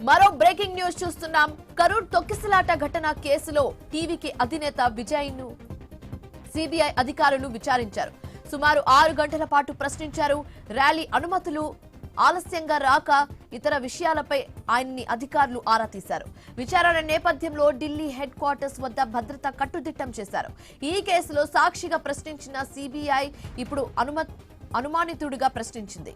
మరో breaking news చూస్తున్నాం. కరూర్ తొక్కిసలాట ఘటన కేసులో టీవీకి అధినేత విజయ్ ను సిబిఐ అధికారులు విచారించారు. సుమారు 6 గంటల పాటు ప్రశ్నించారు. ర్యాలీ అనుమతులు ఆలస్యంగా రాక ఇతర విషయాలపై ఆయన్ని అధికారులు ఆరా తీశారు. విచారణ నేపథ్యంలో ఢిల్లీ హెడ్ క్వార్టర్స్ వద్ద భద్రత కట్టుదిట్టం చేశారు. ఈ కేసులో సాక్షిగా ప్రశ్నించిన సిబిఐ ఇప్పుడు అనుమానితుడిగా ప్రశ్నించింది.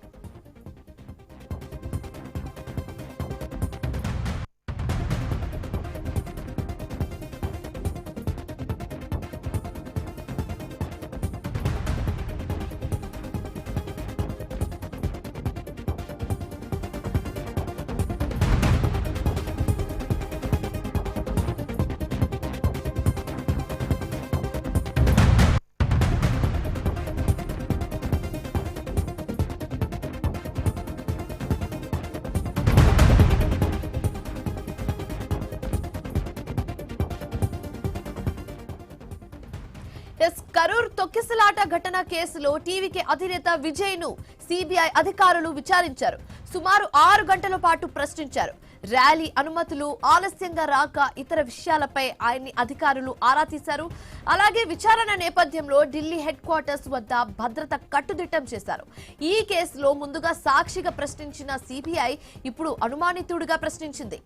కరూర్ తొక్కిసలాట ఘటన కేసులో టీవీకి అధినేత విజయ్ ను సిబిఐ అధికారులు విచారించారు. సుమారు 6 గంటల పాటు ప్రశ్నించారు. ర్యాలీ అనుమతులు ఆలస్యంగా రాక ఇతర విషయాలపై ఆయన్ని అధికారులు ఆరా తీశారు. అలాగే విచారణ నేపథ్యంలో ఢిల్లీ హెడ్ క్వార్టర్స్ వద్ద భద్రత కట్టుదిట్టం చేశారు. ఈ కేసులో ముందుగా సాక్షిగా ప్రశ్నించిన సిబిఐ ఇప్పుడు అనుమానితుడిగా ప్రశ్నించింది.